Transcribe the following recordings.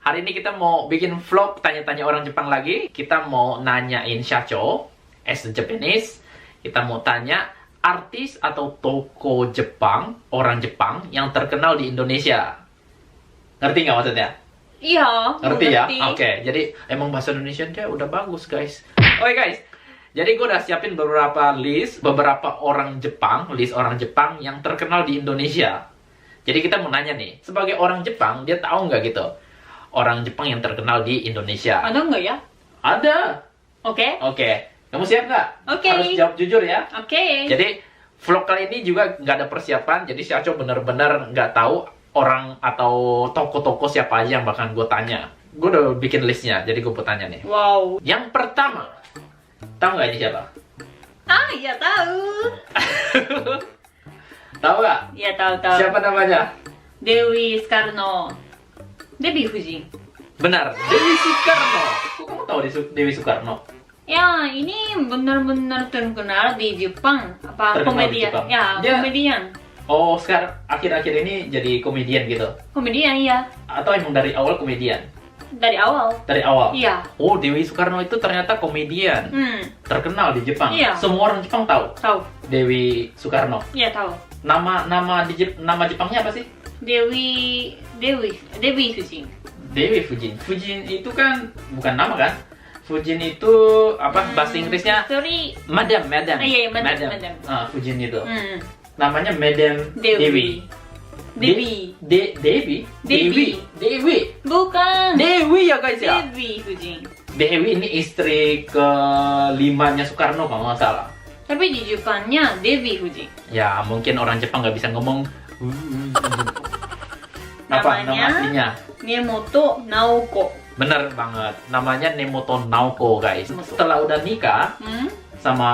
Hari ini kita mau bikin vlog tanya-tanya orang Jepang lagi. Kita mau nanyain Shacho as a Japanese. Kita mau tanya artis atau toko Jepang, orang Jepang yang terkenal di Indonesia. Ngerti nggak maksudnya? Iya, Ngerti ya? mengerti. Oke, jadi emang bahasa Indonesia dia udah bagus, guys. Oke, guys. Jadi gue udah siapin beberapa list, beberapa orang Jepang, list orang Jepang yang terkenal di Indonesia. Jadi kita mau nanya nih, sebagai orang Jepang, dia tahu nggak gitu? Orang Jepang yang terkenal di Indonesia. Ada nggak ya? Ada. Oke. Oke. Kamu siap nggak? Oke. Harus jawab jujur ya. Oke. Jadi vlog kali ini juga nggak ada persiapan. Jadi si Aco bener-bener nggak tahu orang atau toko-toko siapa aja yang bakal gue tanya. Gue udah bikin listnya, jadi gue mau tanya nih. Wow. Yang pertama, tahu nggak ini siapa? Ah, iya tahu. Tahu nggak? Iya tahu. Siapa namanya? Dewi Soekarno. Dewi Fujin. Benar, Dewi Soekarno. Kok kamu tahu Dewi Soekarno? Ya, ini benar-benar terkenal di Jepang. Apa Terkenal di komedian? Jepang. Ya, Dia- komedian. Oh, sekarang akhir-akhir ini jadi komedian gitu? Komedian ya. Atau emang dari awal komedian? Dari awal. Dari awal? Iya. Oh, Dewi Soekarno itu ternyata komedian. Terkenal di Jepang. Iya. Semua orang Jepang tahu Tahu. Dewi Soekarno. Iya tahu. Nama Jepangnya apa sih? Dewi Fujin. Dewi Fujin. Fujin itu kan bukan nama kan? Fujin itu apa? Bahasa Inggrisnya Sorry. Madam. Iya, Madam. Ah, Fujin itu. Hmm. Namanya Madam Dewi. Dewi. Dewi. Bukan. Dewi ya guys ya. Dewi Fujin. Dewi ini istri kelimanya Soekarno kalau nggak salah. Tapi di Jepangnya Dewi Fujin. Ya mungkin orang Jepang nggak bisa ngomong. Apa nama Namanya? aslinya? Nemoto Naoko. Bener banget. Namanya Nemoto Naoko guys. Setelah udah nikah Hmm? sama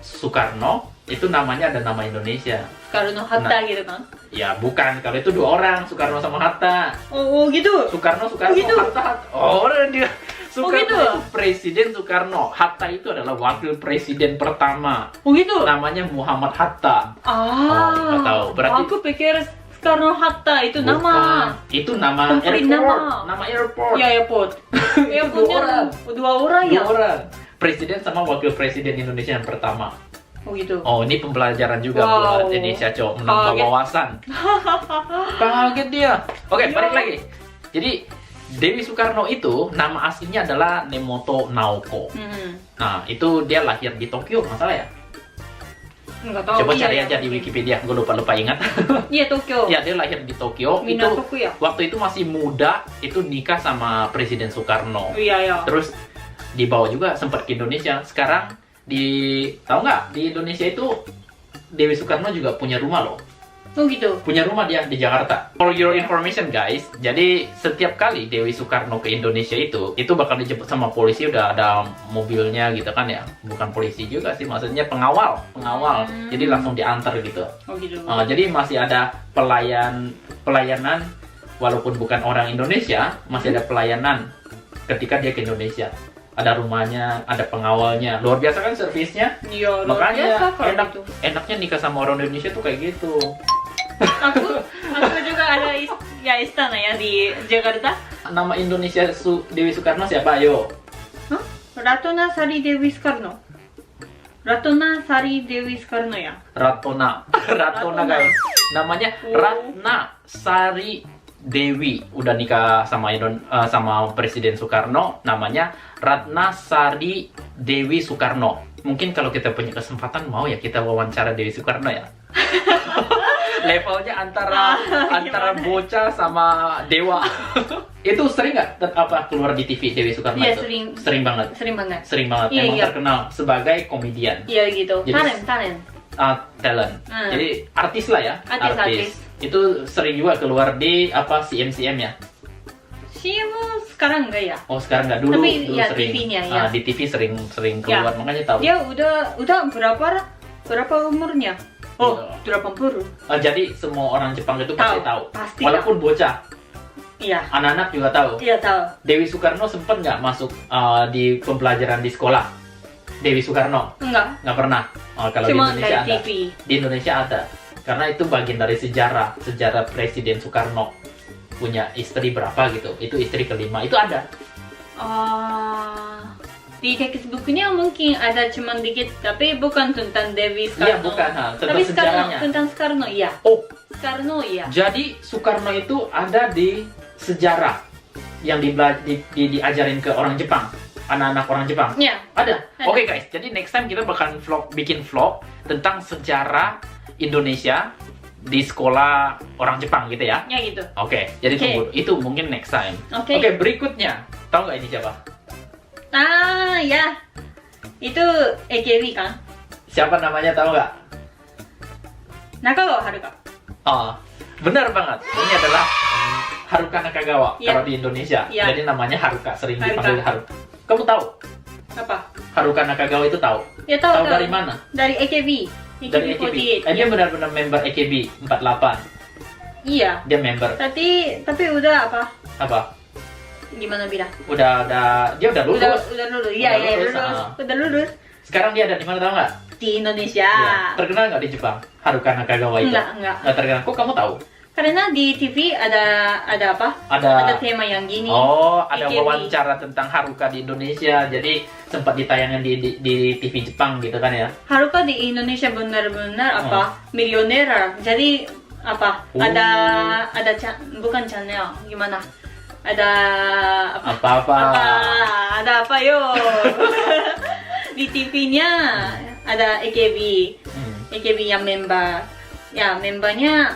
Soekarno, itu namanya ada nama Indonesia. Soekarno Hatta Nah. gitu kan? Ya bukan, kalau itu dua orang, Soekarno sama Hatta. Oh gitu. Soekarno, Oh, gitu? Hatta. Oh, dia. Soekarno gitu? itu Presiden Soekarno. Hatta itu adalah wakil presiden pertama. Oh gitu. Namanya Muhammad Hatta. Ah. nggak tahu. Berarti- Aku pikir Soekarno Hatta itu Bukan. nama. Itu nama Complete airport. nama. Nama airport. Ya airport. Airportnya orang. dua orang ya. Dua orang. Presiden sama wakil presiden Indonesia yang pertama. Oh gitu. Oh, ini pembelajaran juga Wow. buat Indonesia, Cok. Menambah Kaget. wawasan. Kaget dia. Oke, Iya. balik lagi. Jadi, Dewi Soekarno itu nama aslinya adalah Nemoto Naoko. Hmm. Nah, itu dia lahir di Tokyo, masalah ya? Enggak tahu. Coba Iya, cari ya. aja di Wikipedia, gue lupa ingat. Iya Tokyo. Ya, dia lahir di Tokyo. Itu Minato ya. waktu itu masih muda, itu nikah sama Presiden Soekarno. Iya ya. Terus dibawa juga sempat ke Indonesia. Sekarang tahu nggak, di Indonesia itu Dewi Soekarno juga punya rumah loh. Oh gitu. Punya rumah dia di Jakarta. For your information guys, jadi setiap kali Dewi Soekarno ke Indonesia itu bakal dijemput sama polisi, udah ada mobilnya gitu kan ya. Bukan polisi juga sih, maksudnya pengawal. Hmm. Jadi langsung diantar gitu. Oh gitu. Jadi masih ada pelayanan walaupun bukan orang Indonesia, masih ada pelayanan ketika dia ke Indonesia. Ada rumahnya, ada pengawalnya. Luar biasa kan servisnya? Iya, luar Makanya biasa kalau gitu. enaknya nikah sama orang Indonesia tuh kayak gitu. Aku juga ada istana ya di Jakarta. Nama Indonesia Dewi Soekarno siapa? Ayo. Hah? Ratona Sari Dewi Soekarno. Ratona Sari Dewi Soekarno ya. Ratona guys. Namanya Oh. Ratna Sari Dewi. Udah nikah sama sama Presiden Soekarno. Namanya Ratna Sari Dewi Soekarno. Mungkin kalau kita punya kesempatan mau ya kita wawancara Dewi Soekarno ya. Levelnya antara gimana? bocah sama dewa. Itu sering nggak keluar di TV Dewi Soekarno Iya, itu? sering. Sering banget. Sering banget. Iya, Emang iya. terkenal sebagai komedian. Iya gitu. Jadi- Talent. Talent. Hmm. Jadi artis lah ya. Artis. Itu sering juga keluar di CM ya. CM sekarang enggak ya? Oh, sekarang nggak, dulu Tapi, ya, sering. TV-nya, ya. Di TV sering keluar, Ya. makanya tahu. Dia udah berapa umurnya? Oh, Iya. 80. Jadi semua orang Jepang itu pasti tahu. Pasti. Walaupun bocah, Iya. anak-anak juga tahu. Iya tahu. Dewi Soekarno sempat nggak masuk di pembelajaran di sekolah? Dewi Soekarno Enggak. nggak pernah. Kalau Cuma di Indonesia dari ada. TV. Di Indonesia ada. Karena itu bagian dari sejarah Presiden Soekarno. punya istri berapa gitu. Itu istri kelima. Itu ada. Di textbooknya mungkin ada cuman dikit, tapi bukan tentang Dewi Soekarno. Iya, bukan. Tentang Tapi sejarahnya. tentang Soekarno, iya. Oh, Soekarno, iya. jadi Soekarno itu ada di sejarah yang diajarin ke orang Jepang, anak-anak orang Jepang. Iya. Ada. Ada. Oke guys, jadi next time kita bakal bikin vlog tentang sejarah Indonesia di sekolah orang Jepang gitu ya. Ya gitu. Oke, jadi Oke. tunggu. Itu mungkin next time. Oke. Oke, berikutnya. Tahu nggak ini siapa? Ya. Itu AKB kan? Siapa namanya, tahu nggak? Nakagawa Haruka. Oh, benar banget. Ini adalah Haruka Nakagawa Iya. kalau di Indonesia. Iya. Jadi namanya Haruka, sering Haruka. dipanggil Haruka. Kamu tahu Apa? Haruka Nakagawa itu tahu? Ya tahu, Tahu dari mana? Dari AKB. Dari AKB. Dia benar-benar member AKB 48. Iya. Dia member. Tapi udah apa? Apa? Gimana bilang? Dia udah lulus. Udah lulus. Iya, Udah iya, lulus, lulus. ah. Udah lulus. Sekarang dia ada di mana, tahu nggak? Di Indonesia. Iya. Terkenal nggak di Jepang? Haruka Nakagawa itu? Enggak. Nggak terkenal. Kok kamu tahu? Karena di TV ada apa? Ada. Ada tema yang gini. Oh, ada AKB. wawancara tentang Haruka di Indonesia. Jadi sempat ditayangin di TV Jepang gitu kan ya? Haruka di Indonesia benar-benar apa? Milioner. Jadi apa? Oh. Ada bukan channel, gimana? Ada Apa-apa. ada apa yo? Di TV-nya ada AKB. AKB yang member. Ya, membernya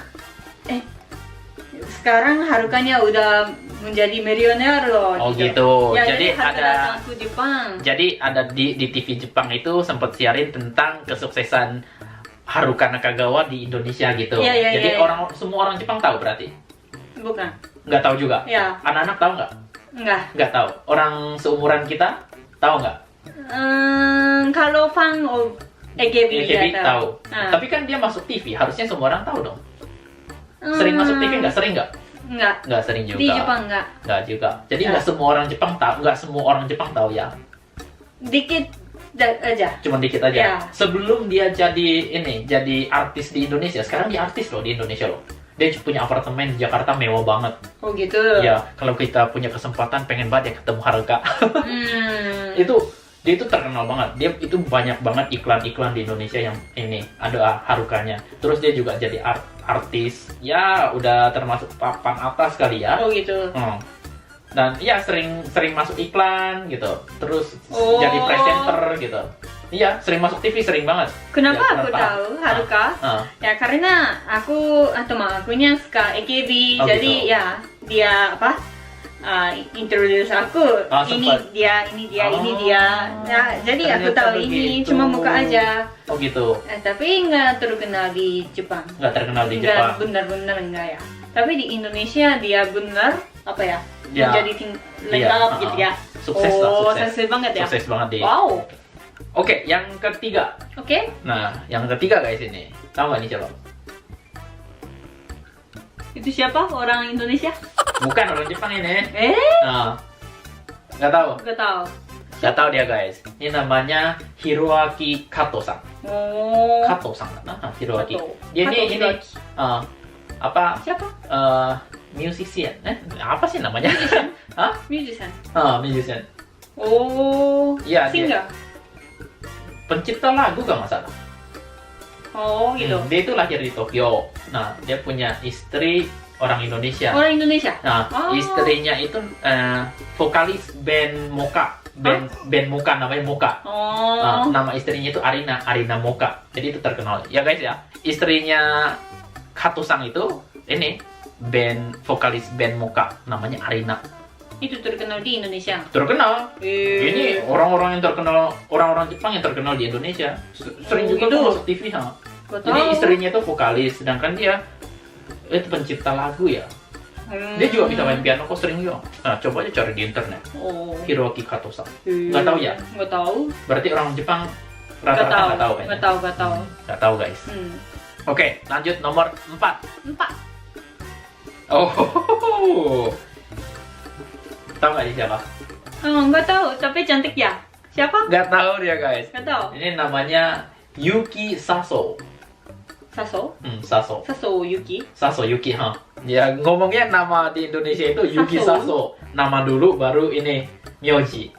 sekarang Harukanya udah menjadi milioner loh. Oh gitu. Ya, Jadi Haruka ada. datang ke Jepang. Jadi ada di TV Jepang itu sempat siarin tentang kesuksesan Haruka Nakagawa di Indonesia gitu. Iya, iya, Jadi iya. semua orang Jepang tahu berarti? Bukan. Nggak tahu juga? Ya, Anak-anak tahu nggak? enggak. Nggak tahu. Orang seumuran kita tahu nggak? Kalau fan of AKB, AKB ya, tahu. Ah. Tapi kan dia masuk TV, harusnya semua orang tahu dong. Sering masuk TV nggak? Sering nggak? Enggak. Nggak sering juga. Di Jepang enggak. Nggak juga. Jadi Ya. nggak semua orang Jepang tahu, nggak semua orang Jepang tahu ya. Dikit aja. Cuma dikit aja. Ya. Sebelum dia jadi artis di Indonesia, sekarang dia artis loh di Indonesia loh. Dia punya apartemen di Jakarta mewah banget. Oh gitu. Ya, kalau kita punya kesempatan pengen banget ya ketemu Haruka. Dia itu terkenal banget. Dia itu banyak banget iklan-iklan di Indonesia yang ini ada Harukanya. Terus dia juga jadi artis. Ya, udah termasuk papan atas kali ya. Oh gitu. Dan ya sering masuk iklan gitu. Terus Oh. jadi presenter gitu. Iya, sering masuk TV, sering banget. Kenapa Ya, aku kenapa? tahu Haruka? Ya karena akunya suka AKB. Oh, Jadi gitu. ya dia apa? Introduce aku. Ini sempat. dia, ini dia, ini Oh. dia. Ya, jadi aku Ternyata tahu ini begitu. cuma muka aja. Oh gitu. Tapi nggak terkenal di Jepang. Nggak terkenal di Nggak Jepang. benar-benar enggak ya. Tapi di Indonesia dia benar apa ya? Ya. Menjadi lengkap gitu ya. Sukses lah, Oh, sukses. sukses banget ya. Sukses banget deh. Wow. Oke, yang ketiga. Oke. Nah, yang ketiga guys ini. Tahu nggak ini siapa? Itu siapa? Orang Indonesia? Bukan orang Jepang ini. Nggak Nggak tahu. tahu. Nggak tahu dia guys. Ini namanya Hiroaki Kato-san. Oh. Kato-san. Nah, Hiroaki. Kato. Dia Kato ini Hiroaki. apa? Siapa? Musician. Apa sih namanya? Hah? Musician. Musician. Oh. Iya, dia- Singer. Pencipta lagu gak masalah. Oh gitu. Dia itu lahir di Tokyo. Nah, dia punya istri orang Indonesia. Orang Indonesia. Nah, Oh. istrinya itu vokalis band Moka. Band Moka, namanya Moka. Oh. Nama istrinya itu Arina Moka. Jadi itu terkenal. Ya guys ya, istrinya Kato-san itu ini vokalis band Moka, namanya Arina. Itu terkenal di Indonesia. Terkenal. Ini orang-orang yang terkenal, orang-orang Jepang yang terkenal di Indonesia. Sering Oh, juga gitu. tuh masuk TV, ha. Gak Jadi tahu. istrinya itu vokalis, sedangkan dia itu pencipta lagu ya. Dia juga bisa main piano kok, sering juga. Nah, coba aja cari di internet. Oh. Hiroaki Kato-san. Nggak tahu ya? Nggak tahu. Berarti orang Jepang Nggak rata-rata tahu. nggak tahu kayaknya. Nggak tahu. Nggak tahu. Nggak tahu guys. Oke, lanjut nomor 4. 4. Oh, tahu nggak dia siapa? Nggak tahu. Tapi cantik ya. Siapa? Nggak tahu dia guys. Nggak tahu. Ini namanya Yuki Saso. Saso. Saso. Saso Yuki. Saso Yuki, ha. Ya ngomongnya nama di Indonesia itu Yuki Saso. Nama dulu baru ini Myoji.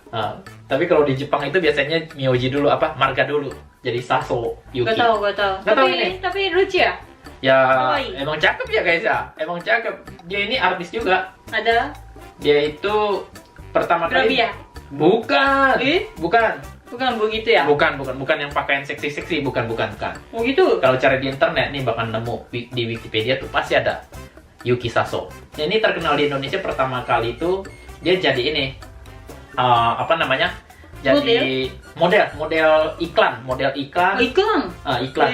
Nah, tapi kalau di Jepang itu biasanya Myoji dulu apa? Marga dulu. Jadi Saso Yuki. Gak tahu. Nggak tahu ini. Tapi lucu ya. Ya Kawaii. emang cakep ya guys ya. Emang cakep. Dia ini artis juga. Ada Dia itu pertama kali. Grabia. Bukan. Bukan. Bukan begitu ya? Bukan yang pakaian seksi-seksi, bukan. Oh gitu? Kalau cari di internet nih bakal nemu di Wikipedia tuh pasti ada Yuki Saso. Nah, ini terkenal di Indonesia pertama kali itu dia jadi ini apa namanya? Jadi model iklan. Oh, iklan? Iklan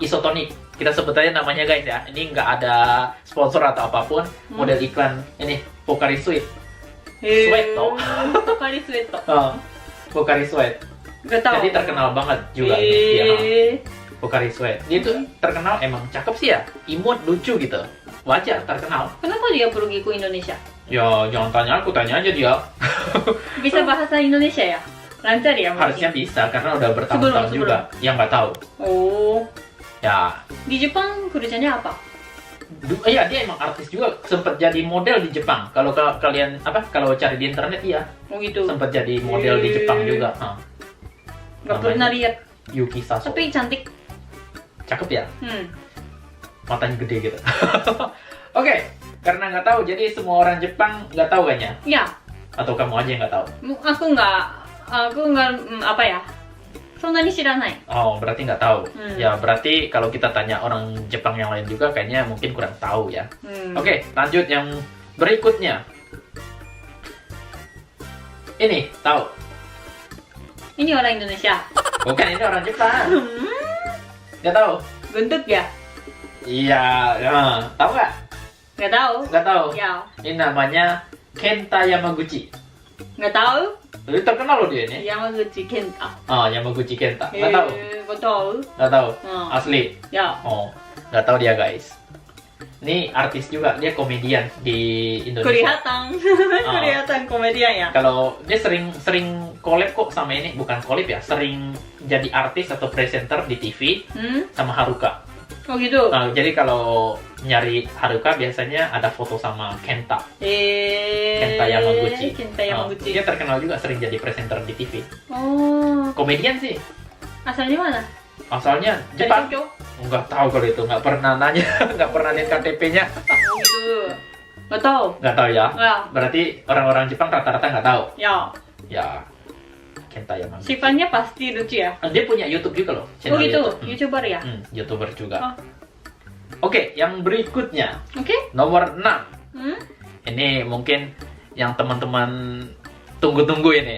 Isotonik. Kita sebut aja namanya guys ya. Ini nggak ada sponsor atau apapun. Model iklan ini Pocari Sweat. Sweat toh. Pocari Sweat toh. Pocari Sweat. Gak tahu. Jadi terkenal banget juga dia. Pocari Sweat. Dia tuh terkenal emang cakep sih ya. Imut, lucu gitu. Wajar terkenal. Kenapa dia pergi ke Indonesia? Ya jangan tanya aku, tanya aja dia. Bisa bahasa Indonesia ya? Lancar ya? Harusnya bisa karena udah bertahun-tahun juga. Yang nggak tahu. Oh. Ya. Di Jepang kerjanya apa? Iya dia emang artis juga. Sempet jadi model di Jepang. Kalau kalian kalau cari di internet iya. Oh gitu. Sempet jadi model di Jepang juga. Gak pernah lihat. Yuki Saso. Tapi cantik. Cakep ya. Matanya gede gitu. Oke, karena nggak tahu, jadi semua orang Jepang nggak tahu kan ya? Ya. Atau kamu aja yang nggak tahu? Aku nggak apa ya? Sonnani shiranai. Oh, berarti nggak tahu. Ya, berarti kalau kita tanya orang Jepang yang lain juga kayaknya mungkin kurang tahu ya. Oke, lanjut yang berikutnya. Ini, tahu? Ini orang Indonesia. Bukan, ini orang Jepang. Nggak tahu? Bentuk ya? Iya, tahu nggak? Nggak tahu. Nggak tahu? Ya. Ini namanya Kenta Yamaguchi. Nggak tahu. Jadi terkenal loh dia ini. Yamaguchi Kenta. Yamaguchi Kenta. Nggak tahu? Nggak tahu. Nggak tahu? Asli? Ya. Oh, nggak tahu dia guys. Ini artis juga, dia komedian di Indonesia. Kelihatan komedian ya. Kalau dia sering collab kok sama ini, bukan collab ya, sering jadi artis atau presenter di TV sama Haruka. Oh gitu. Jadi kalau nyari Haruka biasanya ada foto sama Kenta. Kenta Yamaguchi. Dia terkenal juga sering jadi presenter di TV. Oh. Komedian sih. Asalnya mana? Asalnya Jepang. Nggak tahu kalau itu, nggak pernah nanya, nggak pernah lihat KTP-nya. Oh gitu. Nggak tahu. Nggak tahu ya? Ya. Berarti orang-orang Jepang rata-rata nggak tahu. Ya. Ya. Kenta Yamaguchi. Sifatnya pasti lucu ya. Dia punya YouTube juga loh. Oh gitu. YouTube. YouTuber ya. YouTuber juga. Oke, yang berikutnya. Oke. Nomor 6. Ini mungkin yang teman-teman tunggu-tunggu ini.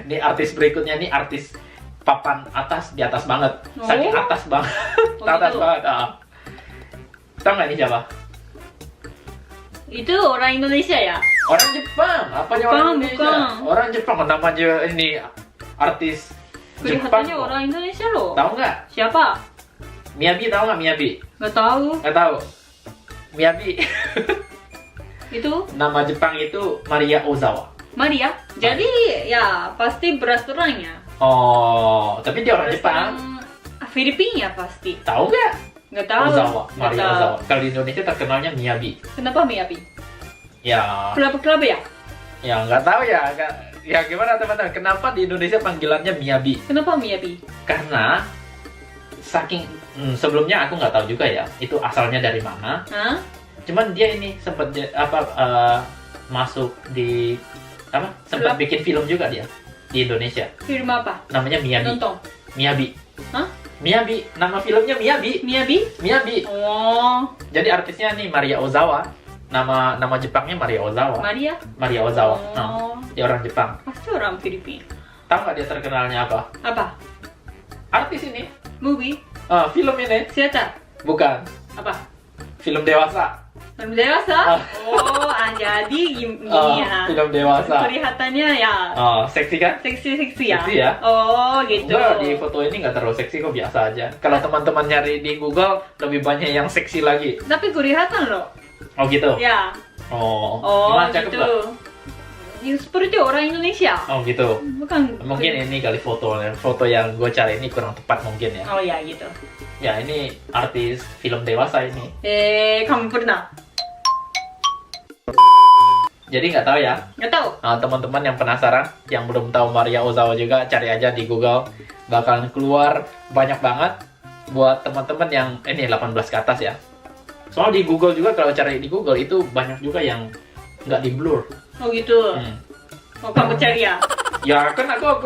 Ini artis berikutnya, ini artis papan atas, di atas banget. Saking atas banget. Atas banget. Tahu nggak ini siapa? Itu orang Indonesia ya? Orang Jepang. Apanya orang Indonesia? Bukan. Orang Jepang, namanya ini artis Jepang. Kelihatannya orang Indonesia loh. Tahu nggak? Siapa? Miyabi, tahu nggak Miyabi? Nggak tahu. Nggak tahu. Miyabi. Itu? Nama Jepang itu Maria Ozawa. Maria? Jadi ya pasti berestorannya. Oh, tapi dia orang Jepang. Filipina pasti. Tahu nggak? Nggak tahu. Ozawa, Maria Ozawa. Kalau di Indonesia terkenalnya Miyabi. Kenapa Miyabi? Ya. Kenapa ya? Ya nggak tahu ya. Ya gimana teman-teman? Kenapa di Indonesia panggilannya Miyabi? Kenapa Miyabi? Karena saking sebelumnya aku nggak tahu juga ya. Itu asalnya dari mana? Cuman dia ini sempat masuk di sempat bikin film juga dia di Indonesia. Film apa? Namanya Miyabi. Nonton. Miyabi. Hah? Miyabi. Nama filmnya Miyabi. Miyabi. Oh. Jadi artisnya nih Maria Ozawa. Nama Jepangnya Maria Ozawa. Maria Ozawa. Oh. Dia orang Jepang. Pasti orang Filipina. Tahu nggak dia terkenalnya apa? Apa? Artis ini. Movie? Film ini. Theater? Bukan. Apa? Film dewasa. Film dewasa? Jadi gini ya. Film dewasa. Kelihatannya ya. Seksi kan? Seksi ya? Seksi ya? Oh gitu. Enggak, di foto ini nggak terlalu seksi kok, biasa aja. Kalau teman-teman nyari di Google, lebih banyak yang seksi lagi. Tapi kelihatan loh. Oh gitu? Ya. Gimana, cakep gitu. nggak? seperti orang Indonesia. Oh gitu. Bukan. Mungkin ini kali foto yang gue cari ini kurang tepat mungkin ya. Oh ya gitu. Ya ini artis film dewasa ini. Kamu pernah? Jadi nggak tahu ya. Nggak tahu. Nah, teman-teman yang penasaran, yang belum tahu Maria Ozawa juga, cari aja di Google. Bakalan keluar banyak banget buat teman-teman yang ini 18 ke atas ya. Soal di Google juga, kalau cari di Google itu banyak juga yang nggak di blur. Oh gitu. Oh kamu cari ya? Ya kan aku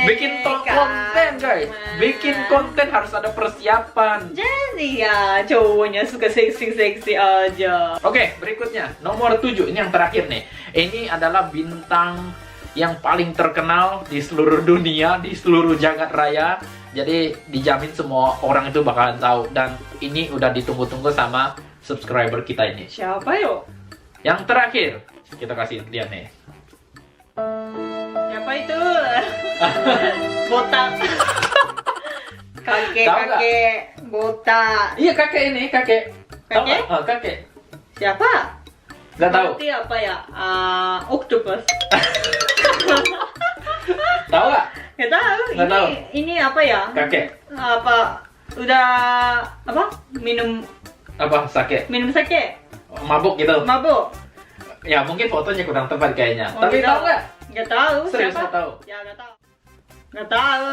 bikin konten guys. Bikin konten harus ada persiapan. Jadi ya cowoknya suka seksi-seksi aja. Oke, berikutnya nomor 7. Ini yang terakhir nih. Ini adalah bintang yang paling terkenal di seluruh dunia, di seluruh jagat raya. Jadi dijamin semua orang itu bakalan tahu. Dan ini udah ditunggu-tunggu sama subscriber kita ini. Siapa yo? Yang terakhir, kita kasih dia nih. Siapa itu? Botak. Tahu nggak? Kakek botak. Iya kakek ini, kakek. Tahu Kakek? nggak? Kakek. Siapa? Nggak tahu. Berarti apa ya? Octopus. Tahu nggak? Nggak tahu. Nggak tahu. Ini apa ya? Kakek. Apa? Udah apa? Minum Apa? Sake. sake? Mabuk gitu. Mabuk? Ya mungkin fotonya kurang tepat kayaknya. Oh, Tapi gitu. tahu nggak? Nggak tahu. Serius Siapa? nggak tahu. Ya nggak tahu. Nggak tahu.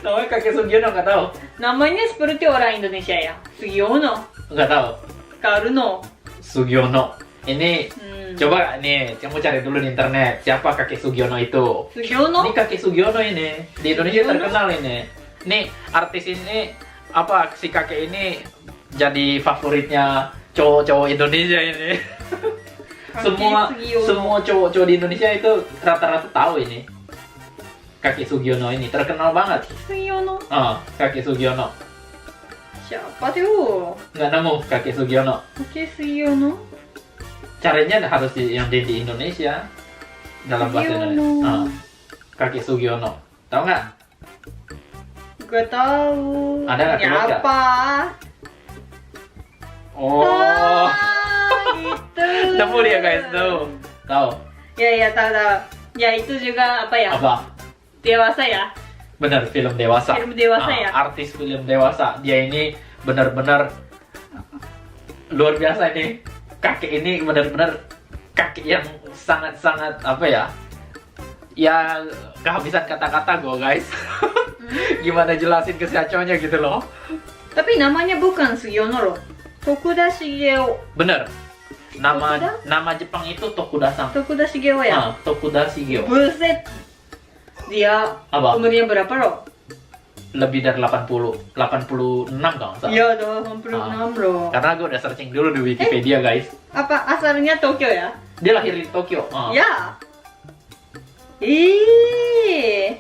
Namanya kakek Sugiono nggak tahu. Namanya seperti orang Indonesia ya. Sugiono, Nggak tahu. Karuno. Sugiono. Ini coba nih, kamu cari dulu di internet siapa kakek Sugiono itu. Sugiono? Ini kakek Sugiono ini di Indonesia Sugiono? terkenal ini. Nih artis ini apa si kakek ini jadi favoritnya cowok-cowok Indonesia ini. Sugiono. semua cowok-cowok di Indonesia itu rata-rata tahu ini. Kakek Sugiono ini terkenal banget. Sugiono? Kakek Sugiono. Siapa tuh? Nggak nemu kakek Sugiono. Oke, Sugiono. Caranya harus yang di Indonesia dalam bahasa Sugiono. Indonesia. Kakek Sugiono. Tahu nggak? Gak tahu. Ada nggak? Coba nggak? Apa? Oh, Gitu. nemu dia guys tuh. Tahu? Ya, tahu. Ya, itu juga apa ya? Apa? Dewasa ya? Bener, film dewasa. Film dewasa ya? Artis film dewasa. Dia ini benar-benar luar biasa ini. Kakek ini benar-benar kakek yang sangat-sangat apa ya? Ya kehabisan kata-kata gue guys. Gimana jelasin ke Syaconya gitu loh. Tapi namanya bukan Sugiono loh. Tokuda Shigeo. Bener. Tokuda? Nama Jepang itu Tokuda-san. Tokuda Shigeo ya? Tokuda Shigeo. Buset. Dia Apa? umurnya berapa loh? Lebih dari 86 kalau nggak salah. Iya, 86 loh. Karena gue udah searching dulu di Wikipedia guys. Apa asalnya Tokyo ya? Dia lahir di Tokyo. Ya. Ih.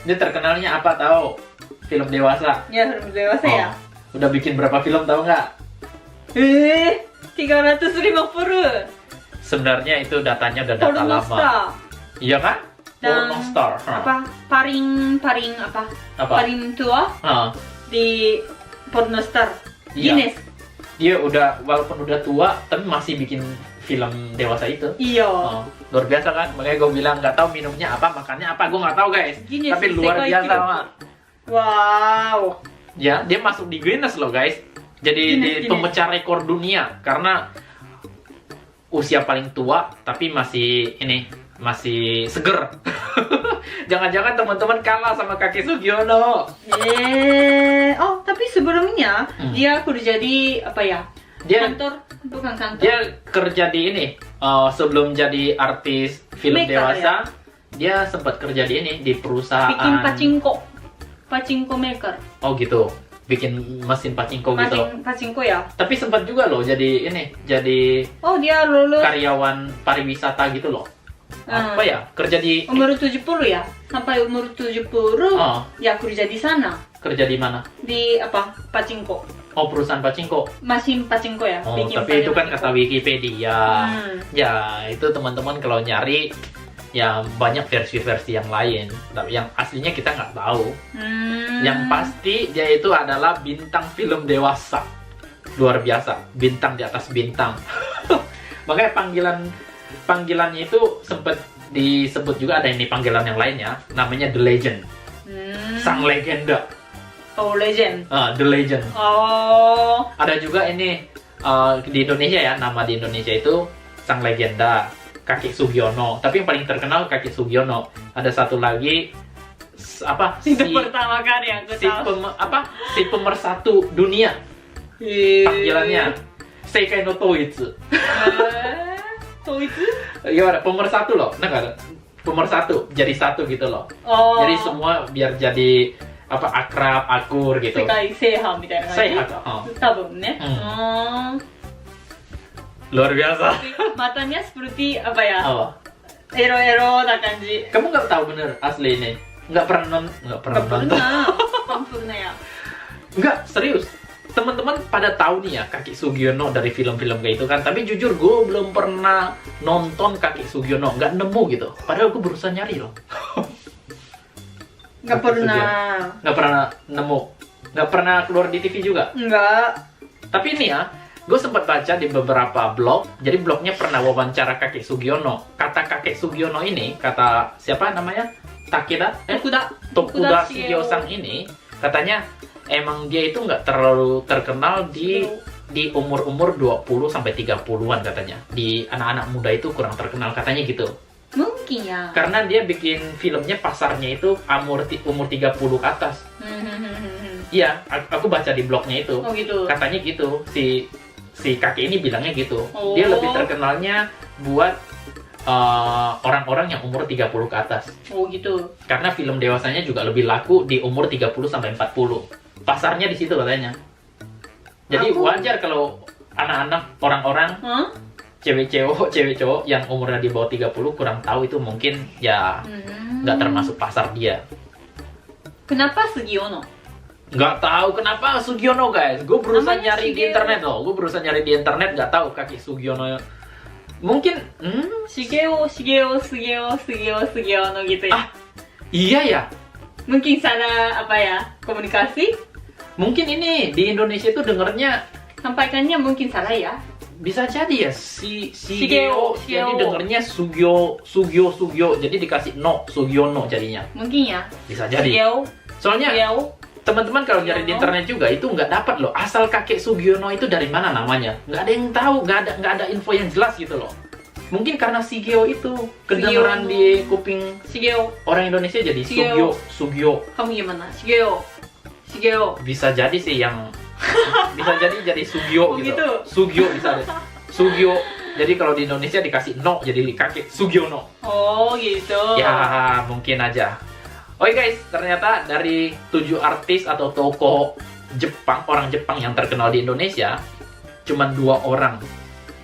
Dia terkenalnya apa tahu? Film dewasa. Ya, film dewasa ya. Udah bikin berapa film tahu nggak? 350. Sebenarnya itu datanya udah data lama. Pornostar. Iya kan? Dan Pornostar. apa? Paling apa? Apa? Paling tua di Pornostar. Iya. Guinness. Dia udah walaupun udah tua tapi masih bikin film dewasa itu. Iya. Luar biasa kan? Makanya gue bilang nggak tahu minumnya apa, makannya apa, gue nggak tahu guys. Guinness, Tapi luar Sekai biasa Kilo. Mak. Wow. Ya, dia masuk di Guinness loh guys. Jadi di Guinness. pemecah rekor dunia karena usia paling tua tapi masih seger. Jangan-jangan teman-teman kalah sama kakek Sugiono. Oh, tapi sebelumnya dia kerja di apa ya? Dia Kantor, bukan kantor. dia kerja di ini sebelum jadi artis film Maker, dewasa. Dia sempat kerja di ini di perusahaan. bikin pachinko maker. Oh gitu. Bikin mesin pachinko gitu. Pachinko ya. Tapi sempat juga loh jadi Oh, dia lulus karyawan pariwisata gitu loh. Apa ya? Kerja di umur 70 ya. Sampai umur 70 ya kerja di sana. kerja di mana? Di apa? Pachinko. Oh, perusahaan pachinko. Mesin pachinko ya. Oh, bikin tapi itu kan pachinko. kata Wikipedia. Ya, itu teman-teman kalau nyari ya banyak versi-versi yang lain. Tapi yang aslinya kita nggak tahu. Yang pasti dia itu adalah bintang film dewasa. Luar biasa, bintang di atas bintang. Makanya panggilan panggilannya itu sempat disebut juga, ada ini panggilan yang lainnya, namanya The Legend, sang legenda. Oh, legend. The Legend. Oh. Ada juga ini di Indonesia ya, nama di Indonesia itu sang legenda, Kakek Sugiono. Tapi yang paling terkenal Kakek Sugiono. Ada satu lagi apa? Itu pertama kali aku tahu. Si pemersatu dunia. Panggilannya Seikai no Toitsu. Toitsu? Gimana? Pemersatu loh. Nah, kan? Pemersatu, jadi satu gitu loh. Oh. Jadi semua biar jadi akrab, akur gitu. Sekai seihan みたいな感じ? Seihan, Tabun ne. Luar biasa. Matanya seperti apa ya? Oh. Ero-ero na kanji. Kamu nggak tahu bener asli ini? Nggak pernah nonton? Belum pernah ya. Nggak, serius. Teman-teman pada tahu nih ya Kakek Sugiono dari film-film kayak itu kan. Tapi jujur gue belum pernah nonton Kakek Sugiono, nggak nemu gitu. Padahal gue berusaha nyari loh. Nggak pernah. Nggak pernah nemu. Nggak pernah keluar di TV juga. Nggak. Tapi ini ya, gue sempat baca di beberapa blog. Jadi blognya pernah wawancara Kakek Sugiono. Kata Kakek Sugiono ini, kata siapa namanya? Tokuda Shigeo-san ini, katanya emang dia itu nggak terlalu terkenal di umur-umur 20 sampai 30-an katanya. Di anak-anak muda itu kurang terkenal katanya gitu. Mungkin ya. Karena dia bikin filmnya pasarnya itu umur 30 ke atas. Iya, aku baca di blognya itu. Oh gitu. Katanya gitu. Si kakek ini bilangnya gitu. Oh. Dia lebih terkenalnya buat orang-orang yang umur 30 ke atas. Oh gitu. Karena film dewasanya juga lebih laku di umur 30 sampai 40. Pasarnya di situ katanya. Jadi wajar kalau anak-anak, orang-orang, cewek cowok yang umurnya di bawah 30 kurang tahu, itu mungkin ya nggak termasuk pasar dia. Kenapa Sugiono? Nggak tahu kenapa Sugiono, guys. Gue berusaha Namanya nyari di Shigeo. internet loh. Gue berusaha nyari di internet, nggak tahu Kakek Sugiono. Mungkin Shigeo no gitu ya. Iya ya. Mungkin salah apa ya? Komunikasi? Mungkin ini di Indonesia itu dengernya Sampaikannya mungkin salah ya. bisa jadi ya Shigeo. Shigeo. Jadi dengernya Sugio. Jadi dikasih no, Sugiono jadinya. Mungkin ya. Bisa jadi. Shigeo. Soalnya Shigeo. teman-teman kalau nyari di internet juga itu nggak dapat loh asal Kakek Sugiono itu dari mana namanya. Nggak ada yang tahu, nggak ada info yang jelas gitu loh. Mungkin karena Shigeo itu kedengeran di kuping Shigeo. orang Indonesia jadi Shigeo. Sugio. Kamu gimana? Shigeo. Bisa jadi sih yang bisa jadi Sugio Oh, gitu. gitu. Sugio bisa deh. Sugio. Jadi kalau di Indonesia dikasih no jadi Kakek Sugiono. Oh gitu. Ya, mungkin aja. Oke guys, ternyata dari 7 artis atau tokoh Jepang, orang Jepang yang terkenal di Indonesia, cuma 2 orang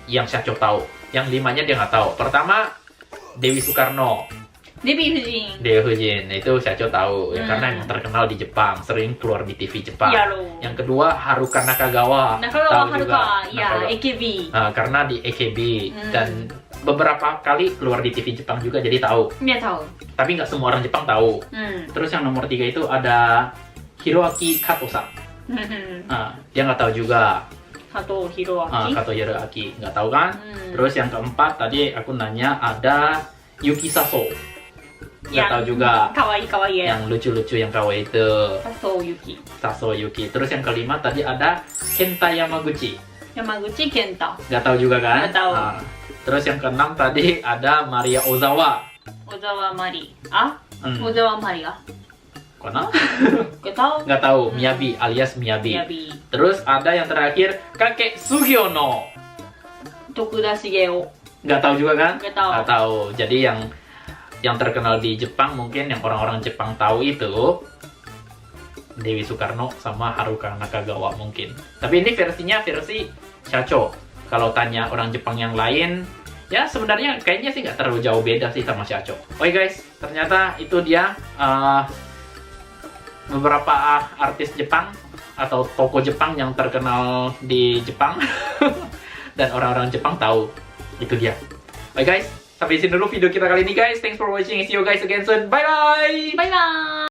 yang Syacho tahu. Yang 5-nya dia nggak tahu. Pertama, Dewi Soekarno. Dewi Fujin. Dewi Fujin, itu Syacho tahu. Ya, karena emang terkenal di Jepang, sering keluar di TV Jepang. Iya loh. Yang kedua, Haruka Nakagawa. Nakagawa Tahu juga. Haruka, ya, Nakagawa. AKB. Nah, karena di AKB dan beberapa kali keluar di TV Jepang juga, jadi tahu. Dia tahu. Tapi nggak semua orang Jepang tahu. Terus yang nomor 3 itu ada Hiroaki Kato-san. Nah, dia nggak tahu juga. Kato Hiroaki. Kato Hiroaki, nggak tahu kan? Terus yang keempat tadi aku nanya ada Yuki Saso. Nggak tahu juga. Kawaii ya. Yang lucu-lucu, yang kawaii itu Saso Yuki. Terus yang kelima tadi ada Kenta Yamaguchi. Yamaguchi Kenta. Nggak tahu juga kan? Nggak tahu. Nah, terus yang keenam tadi ada Maria Ozawa. Ozawa Mari. Ozawa Mari ya? Kona? Nggak tahu. Nggak tahu. Miyabi alias Miyabi. Terus ada yang terakhir Kakek Sugiono. Tokuda Shigeo. Nggak tahu juga kan? Nggak tahu. Nggak tahu. Jadi yang terkenal di Jepang, mungkin yang orang-orang Jepang tahu itu Dewi Soekarno sama Haruka Nakagawa mungkin. Tapi ini versinya versi Syacho. Kalau tanya orang Jepang yang lain, ya sebenarnya kayaknya sih nggak terlalu jauh beda sih sama Syacho. Oke guys, ternyata itu dia beberapa artis Jepang atau tokoh Jepang yang terkenal di Jepang dan orang-orang Jepang tahu. Itu dia. Oke guys, sampai sini dulu video kita kali ini guys. Thanks for watching. See you guys again soon. Bye bye. Bye bye.